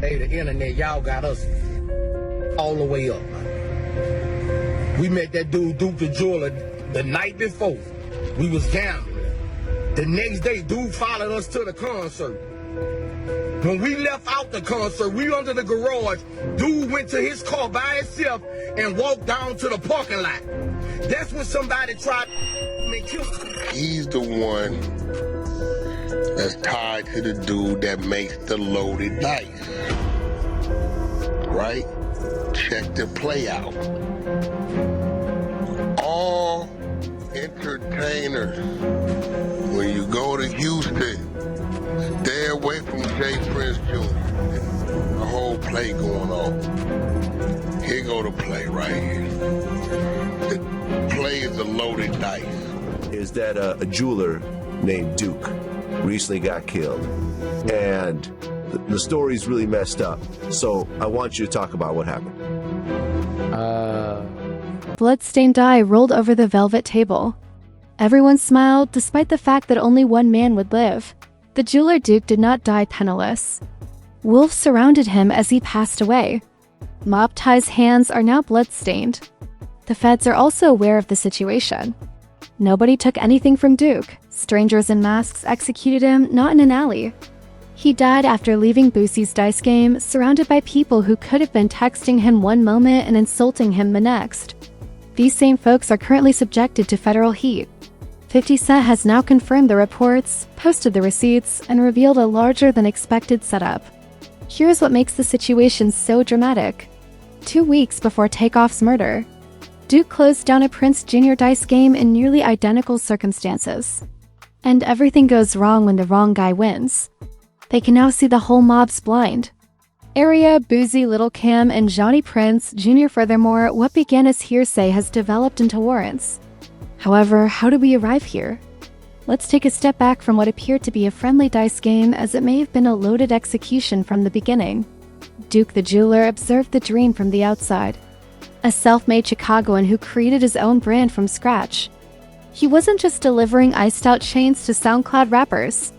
The internet, y'all got us all the way up. We met that dude, DukeTheJeweler, the night before. We was gambling. The next day, dude followed us to the concert. When we left out the concert, we under the garage. Dude went to his car by himself and walked down to the parking lot. That's when somebody tried to kill him. He's the one that's tied to the dude that makes the loaded dice. Right? Check the play out. All entertainers, when you go to Houston, stay away from JPrinceJr. The whole play going on. Here go the play right here. The play is a loaded dice. Is that a jeweler named Duke recently got killed, and the story's really messed up. So I want you to talk about what happened. Bloodstained dye rolled over the velvet table. Everyone smiled despite the fact that only one man would live. The jeweler Duke did not die penniless. Wolves surrounded him as he passed away. Mob Tie's hands are now bloodstained. The feds are also aware of the situation. Nobody took anything from Duke. Strangers in masks executed him, not in an alley. He died after leaving Boosie's dice game, surrounded by people who could have been texting him one moment and insulting him the next. These same folks are currently subjected to federal heat. 50 Cent has now confirmed the reports, posted the receipts, and revealed a larger-than-expected setup. Here's what makes the situation so dramatic. 2 weeks before Takeoff's murder, Duke closed down a Prince Jr. dice game in nearly identical circumstances. And everything goes wrong when the wrong guy wins. They can now see the whole mob's blind. Area, Boosie, Little Cam, and Johnny Prince Jr. Furthermore, what began as hearsay has developed into warrants. However, how did we arrive here? Let's take a step back from what appeared to be a friendly dice game, as it may have been a loaded execution from the beginning. DukeTheJeweler observed the dream from the outside. A self-made Chicagoan who created his own brand from scratch. He wasn't just delivering iced-out chains to SoundCloud rappers.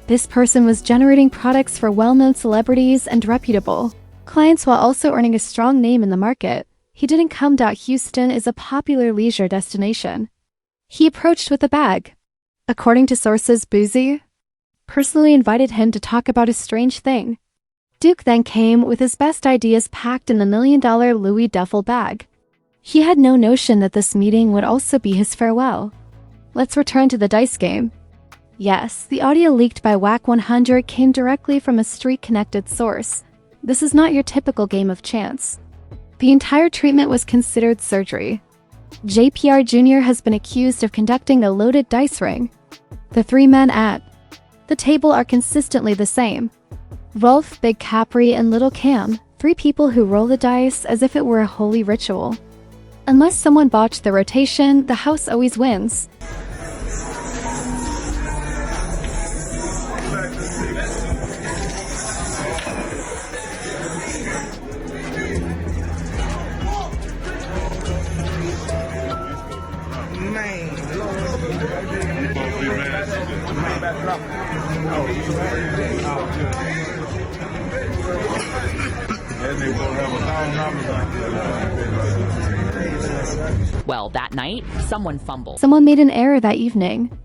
This person was generating products for well-known celebrities and reputable clients while also earning a strong name in the market. He didn't come. Houston is a popular leisure destination. He approached with a bag. According to sources, Boosie personally invited him to talk about a strange thing. Duke then came with his best ideas packed in a $1 million Louis duffel bag. He had no notion that this meeting would also be his farewell. Let's return to the dice game. Yes, the audio leaked by Whack 100 came directly from a street-connected source. This is not your typical game of chance. The entire treatment was considered surgery. JPrinceJr. has been accused of conducting a loaded dice ring. The three men at the table are consistently the same. Rolf, Big Capri, and Little Cam, three people who roll the dice as if it were a holy ritual. Unless someone botched the rotation, the house always wins. Well, that night, someone fumbled. Someone made an error that evening.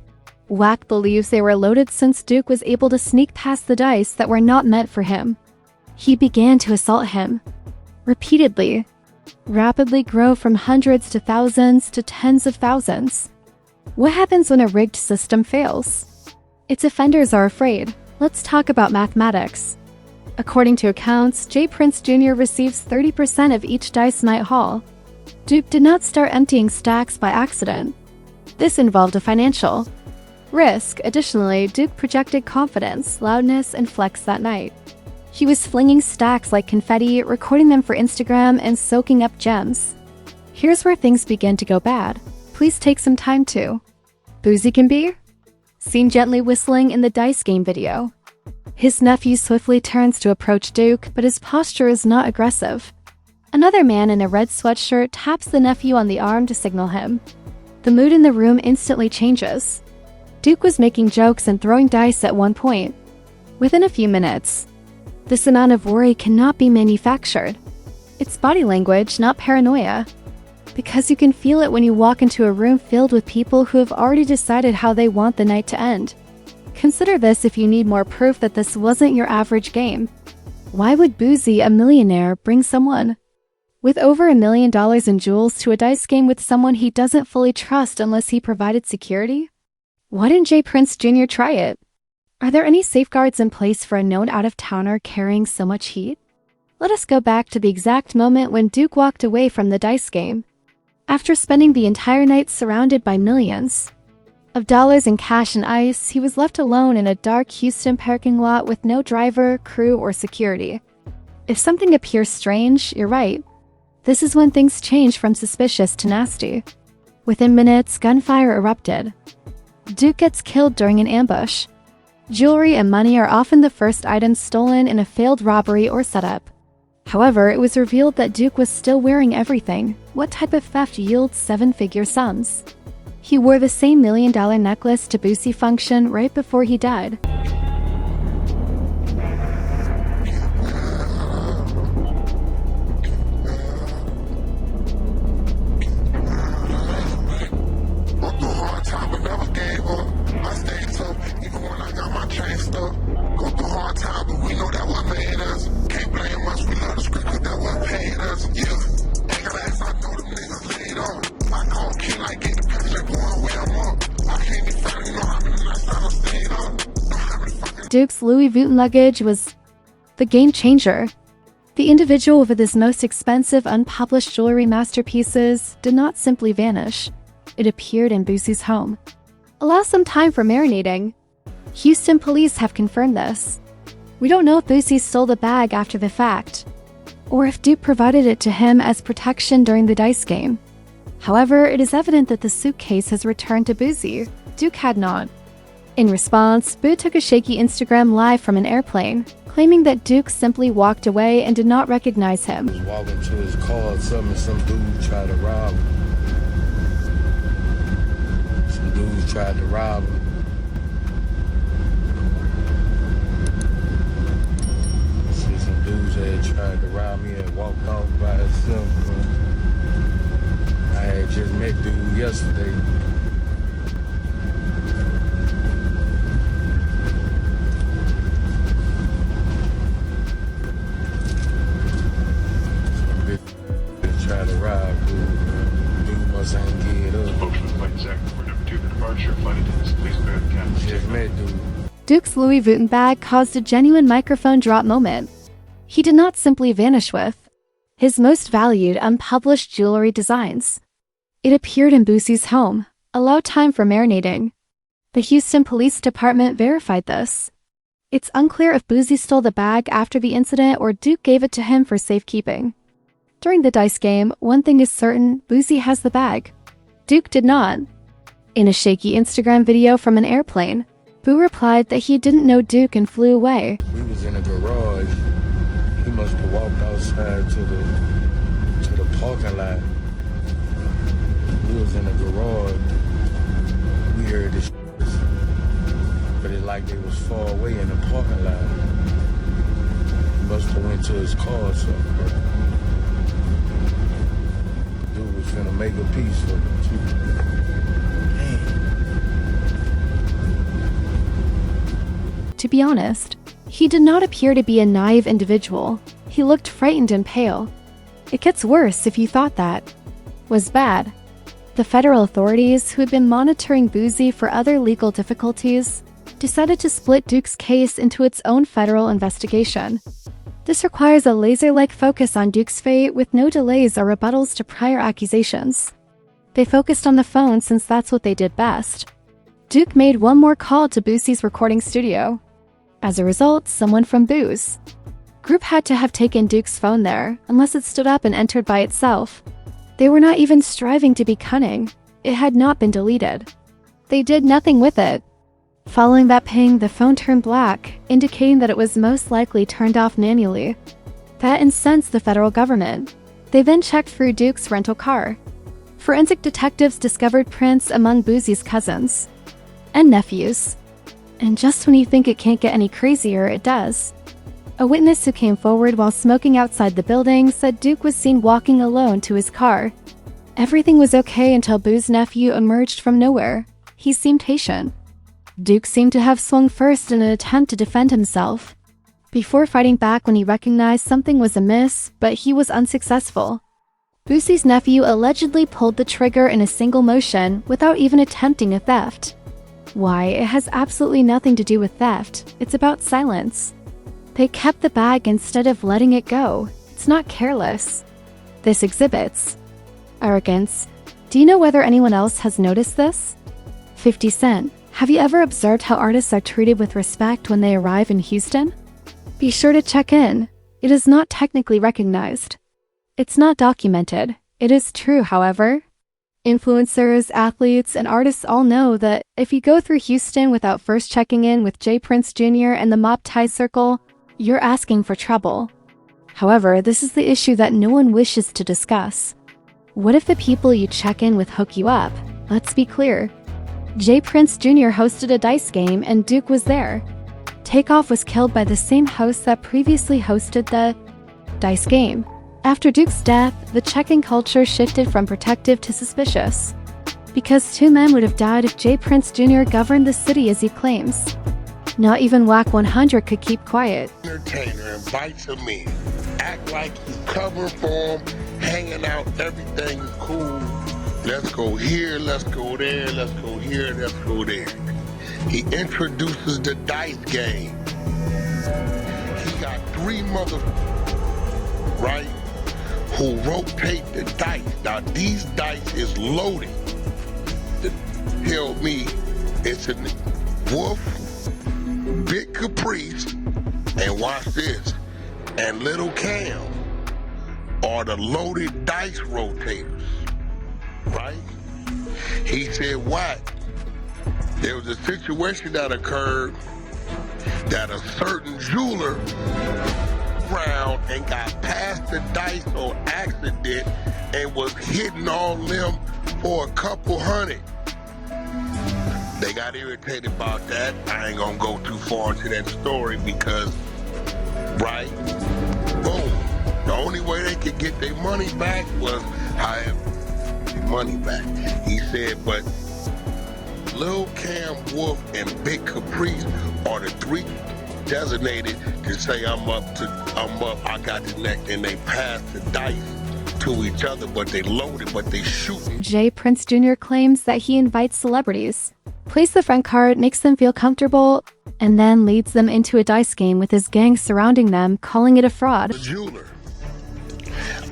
Whack believes they were loaded since Duke was able to sneak past the dice that were not meant for him. He began to assault him. Repeatedly. Rapidly grow from hundreds to thousands to tens of thousands. What happens when a rigged system fails? Its offenders are afraid. Let's talk about mathematics. According to accounts, JPrinceJr. receives 30% of each dice night haul. Duke did not start emptying stacks by accident. This involved a financial risk. Additionally, Duke projected confidence, loudness, and flex that night. He was flinging stacks like confetti, recording them for Instagram, and soaking up gems. Here's where things begin to go bad. Please take some time to. Boosie can be seen gently whistling in the dice game video. His nephew swiftly turns to approach Duke, but his posture is not aggressive. Another man in a red sweatshirt taps the nephew on the arm to signal him. The mood in the room instantly changes. Duke was making jokes and throwing dice at one point. Within a few minutes, This amount of worry cannot be manufactured. It's body language, not paranoia. Because you can feel it when you walk into a room filled with people who have already decided how they want the night to end. Consider this if you need more proof that this wasn't your average game. Why would Boosie, a millionaire, bring someone with over $1 million in jewels to a dice game with someone he doesn't fully trust unless he provided security? Why didn't JPrinceJr try it? Are there any safeguards in place for a known out-of-towner carrying so much heat? Let us go back to the exact moment when Duke walked away from the dice game. After spending the entire night surrounded by millions of dollars in cash and ice, he was left alone in a dark Houston parking lot with no driver, crew, or security. If something appears strange, you're right. This is when things change from suspicious to nasty. Within minutes, gunfire erupted. Duke gets killed during an ambush. Jewelry and money are often the first items stolen in a failed robbery or setup. However, it was revealed that Duke was still wearing everything. What type of theft yields seven-figure sums? He wore the same $1 million necklace to Boosie function right before he died. Duke's Louis Vuitton luggage was the game changer. The individual with his most expensive unpublished jewelry masterpieces did not simply vanish. It appeared in Boosie's home. Allow some time for marinating. Houston police have confirmed this. We don't know if Boosie stole the bag after the fact, or if Duke provided it to him as protection during the dice game. However, it is evident that the suitcase has returned to Boosie. Duke had not. In response, Boo took a shaky Instagram live from an airplane, claiming that Duke simply walked away and did not recognize him. He was walking to his car or something, some dude tried to rob him. Some dudes tried to rob him. See some dudes that tried to rob me and walked off by himself. I had just met dude yesterday. Try to rob dude must ain't get up. Spokesman Flight Zach, for number 2 for departure. Flight attendants, please bear the captain's Just met dude. Duke's Louis Vuitton bag caused a genuine microphone drop moment. He did not simply vanish with his most valued unpublished jewelry designs. It appeared in Boosie's home. Allow time for marinating. The Houston Police Department verified this. It's unclear if Boosie stole the bag after the incident or Duke gave it to him for safekeeping. During the dice game, one thing is certain, Boosie has the bag. Duke did not. In a shaky Instagram video from an airplane, Boo replied that he didn't know Duke and flew away. We was in a garage. He must have walked outside to the parking lot. We was in a garage. We heard this, but it like they was far away in the parking lot. He must have went to his car or something. Dude was finna make a piece for him too. Damn. To be honest, he did not appear to be a naive individual. He looked frightened and pale. It gets worse if you thought that was bad. The federal authorities, who had been monitoring Boosie for other legal difficulties, decided to split Duke's case into its own federal investigation. This requires a laser-like focus on Duke's fate with no delays or rebuttals to prior accusations. They focused on the phone since that's what they did best. Duke made one more call to Boosie's recording studio. As a result, someone from Boo's group had to have taken Duke's phone there, unless it stood up and entered by itself. They were not even striving to be cunning. It had not been deleted. They did nothing with it. Following that ping, the phone turned black, indicating that it was most likely turned off manually. That incensed the federal government. They then checked through Duke's rental car. Forensic detectives discovered prints among Boosie's cousins and nephews. And just when you think it can't get any crazier, it does. A witness who came forward while smoking outside the building said Duke was seen walking alone to his car. Everything was okay until Boo's nephew emerged from nowhere. He seemed patient. Duke seemed to have swung first in an attempt to defend himself, before fighting back when he recognized something was amiss, but he was unsuccessful. Boosie's nephew allegedly pulled the trigger in a single motion without even attempting a theft. Why? It has absolutely nothing to do with theft. It's about silence. They kept the bag instead of letting it go. It's not careless. This exhibits arrogance. Do you know whether anyone else has noticed this? 50 Cent. Have you ever observed how artists are treated with respect when they arrive in Houston? Be sure to check in. It is not technically recognized. It's not documented. It is true, however. Influencers, athletes, and artists all know that if you go through Houston without first checking in with JPrinceJr. and the Mob Tie Circle, you're asking for trouble. However, this is the issue that no one wishes to discuss. What if the people you check in with hook you up? Let's be clear. JPrinceJr. hosted a dice game and Duke was there. Takeoff was killed by the same host that previously hosted the dice game. After Duke's death, the check-in culture shifted from protective to suspicious, because 2 men would have died if JPrinceJr. governed the city as he claims. Not even Whack 100 could keep quiet. Entertainer invites him in, act like he's covering for him, hanging out, everything is cool. Let's go here, let's go there, let's go here, let's go there. He introduces the dice game. He got 3 motherfuckers, right, who rotate the dice. Now these dice is loaded. Tell me it's a Wolf, Big Caprice, and watch this, and Little Cam are the loaded dice rotators. Right? He said, what? There was a situation that occurred that a certain jeweler round and got past the dice on accident and was hitting all them for a couple hundred. They got irritated about that. I ain't gonna go too far into that story because, right? Boom. The only way they could get their money back was however money back. He said, but Lil Cam, Wolf, and Big Caprice are the 3 designated to say I'm up, I got the next, and they pass the dice to each other, but they loaded, but they shooting. JPrinceJr. claims that he invites celebrities, plays the front card, makes them feel comfortable, and then leads them into a dice game with his gang surrounding them, calling it a fraud. The jeweler.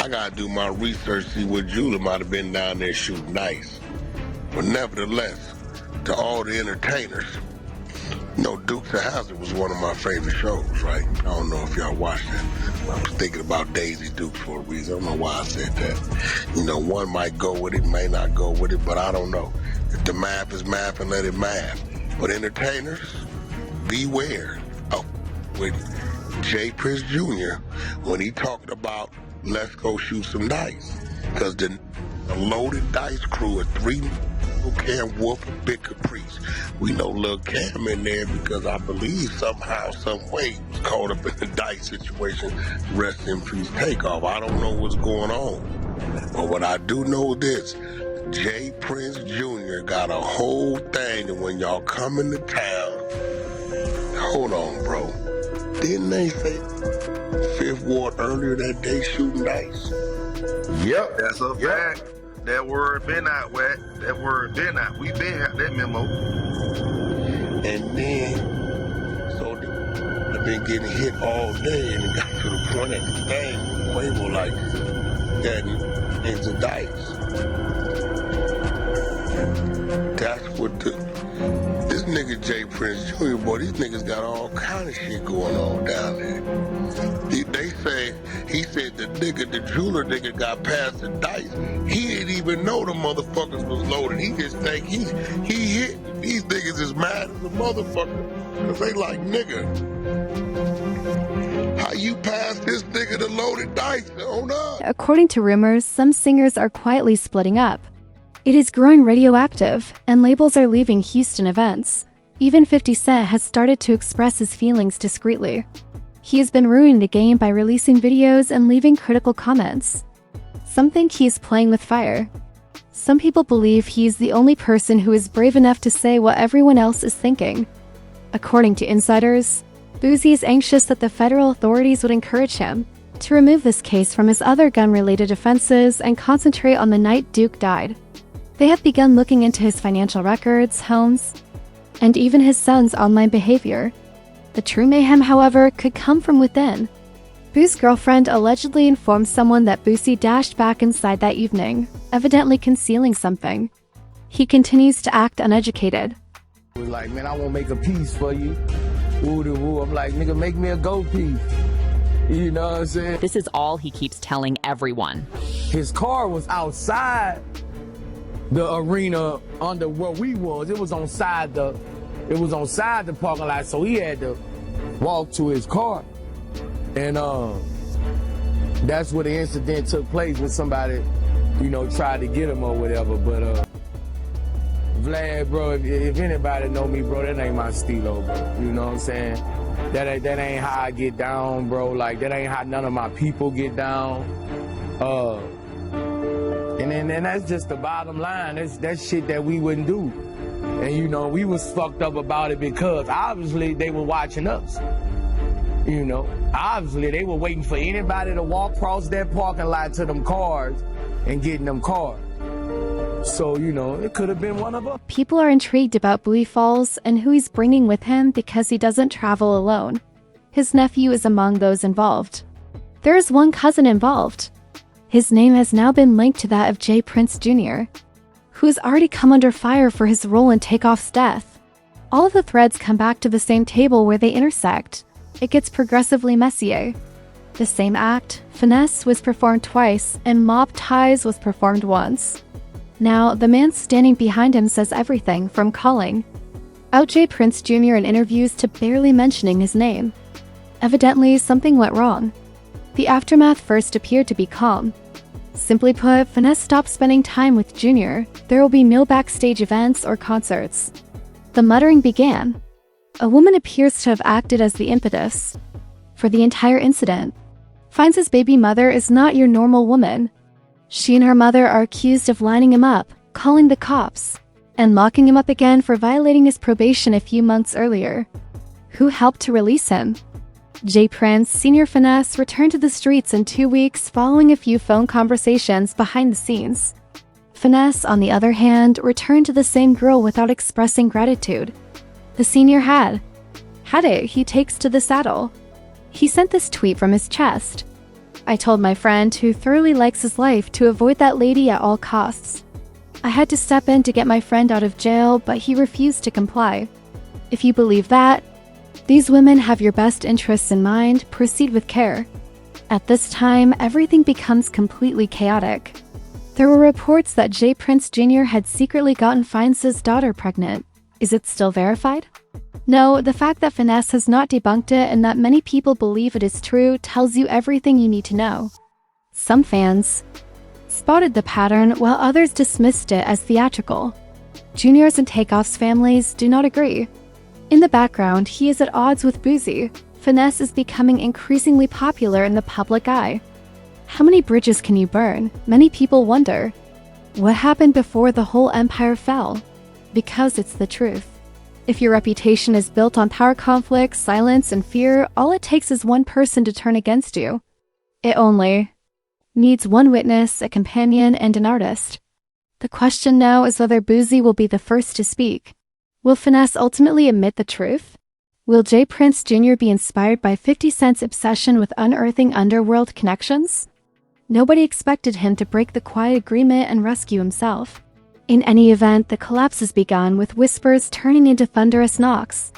I gotta do my research, see what jeweler might have been down there shooting dice. But nevertheless, to all the entertainers, you know, DukeTheJeweler was one of my favorite shows, right? I don't know if y'all watched it. I was thinking about Daisy Duke for a reason. I don't know why I said that. You know, one might go with it, may not go with it, but I don't know. If the math is math, and let it math. But entertainers, beware of with JPrinceJr. when he talked about let's go shoot some dice. Because the loaded dice crew of 3 Lil Cam, Wolf, and Big Caprice. We know Lil Cam in there because I believe somehow, some way, he was caught up in the dice situation. Rest in peace, Takeoff. I don't know what's going on. But what I do know this, JPrinceJr. got a whole thing, and when y'all come into town, hold on, bro. Didn't they say 5th Ward earlier that day shooting dice? Yep, that's a fact. That word been out, Whack. That word been out. We been had that memo. And then, so they've been getting hit all day, and it got to the point that the thing was labeled like that into dice. That's what this nigga JPrinceJr. boy, these niggas got all kind of shit going on down there. He said the jeweler nigga got past the dice. He didn't even know the motherfuckers was loaded. He just think he hit. These niggas is mad as a motherfucker. Cause they like, nigga, how you pass this nigga the loaded dice? Oh no. According to rumors, some singers are quietly splitting up. It is growing radioactive, and labels are leaving Houston events. Even 50 Cent has started to express his feelings discreetly. He has been ruining the game by releasing videos and leaving critical comments. Some think he is playing with fire. Some people believe he is the only person who is brave enough to say what everyone else is thinking. According to insiders, Boosie is anxious that the federal authorities would encourage him to remove this case from his other gun-related offenses and concentrate on the night Duke died. They have begun looking into his financial records, homes, and even his son's online behavior. The true mayhem, however, could come from within. Boosie's girlfriend allegedly informed someone that Boosie dashed back inside that evening, evidently concealing something. He continues to act uneducated. He was like, man, I won't make a piece for you. Woo-de-woo. I'm like, nigga, make me a gold piece. You know what I'm saying? This is all he keeps telling everyone. His car was outside the arena under where we was. It was on side the parking lot, so he had to walk to his car. And that's where the incident took place when somebody, you know, tried to get him or whatever. But Vlad, bro, if anybody know me, bro, that ain't my stilo, bro. You know what I'm saying? That ain't how I get down, bro. Like, that ain't how none of my people get down. And that's just the bottom line. That's shit that we wouldn't do. And, you know, we was fucked up about it because obviously they were watching us. You know, obviously they were waiting for anybody to walk across that parking lot to them cars and get in them cars. So, you know, it could have been one of us. People are intrigued about Bowie Falls and who he's bringing with him because he doesn't travel alone. His nephew is among those involved. There is one cousin involved. His name has now been linked to that of JPrinceJr, who has already come under fire for his role in Takeoff's death. All of the threads come back to the same table where they intersect. It gets progressively messier. The same act, finesse, was performed twice, and mob ties was performed once. Now, the man standing behind him says everything from calling out JPrinceJr in interviews to barely mentioning his name. Evidently, something went wrong. The aftermath first appeared to be calm. Simply put, Finesse stopped spending time with Junior. There will be no backstage events or concerts. The muttering began. A woman appears to have acted as the impetus for the entire incident. Finds his baby mother is not your normal woman. She and her mother are accused of lining him up, calling the cops, and locking him up again for violating his probation a few months earlier. Who helped to release him? JPrinceJr Finesse returned to the streets in 2 weeks following a few phone conversations behind the scenes. Finesse, on the other hand, returned to the same girl without expressing gratitude. The senior had it, he takes to the saddle. He sent this tweet from his chest. I told my friend, who thoroughly likes his life, to avoid that lady at all costs. I had to step in to get my friend out of jail, but he refused to comply. If you believe that, these women have your best interests in mind, proceed with care. At this time, everything becomes completely chaotic. There were reports that JPrinceJr had secretly gotten Finesse' daughter pregnant. Is it still verified? No, the fact that Finesse has not debunked it and that many people believe it is true tells you everything you need to know. Some fans spotted the pattern while others dismissed it as theatrical. Junior's and Takeoff's families do not agree. In the background, he is at odds with Boosie. Finesse is becoming increasingly popular in the public eye. How many bridges can you burn? Many people wonder. What happened before the whole empire fell? Because it's the truth. If your reputation is built on power conflict, silence, and fear, all it takes is one person to turn against you. It only needs one witness, a companion, and an artist. The question now is whether Boosie will be the first to speak. Will Finesse ultimately admit the truth? Will JPrinceJr be inspired by 50 Cent's obsession with unearthing underworld connections? Nobody expected him to break the quiet agreement and rescue himself. In any event, the collapse has begun, with whispers turning into thunderous knocks.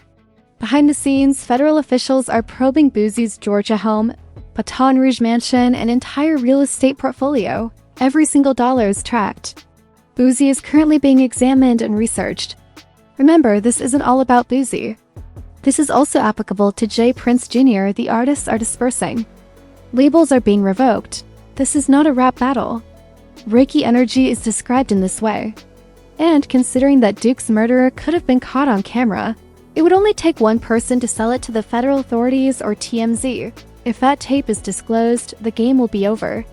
Behind the scenes, federal officials are probing Boosie's Georgia home, Baton Rouge mansion, and entire real estate portfolio. Every single dollar is tracked. Boosie is currently being examined and researched. Remember, this isn't all about Boosie. This is also applicable to JPrinceJr. The artists are dispersing. Labels are being revoked. This is not a rap battle. Reiki energy is described in this way. And considering that Duke's murderer could have been caught on camera, It would only take one person to sell it to the federal authorities or TMZ. If that tape is disclosed, the game will be over.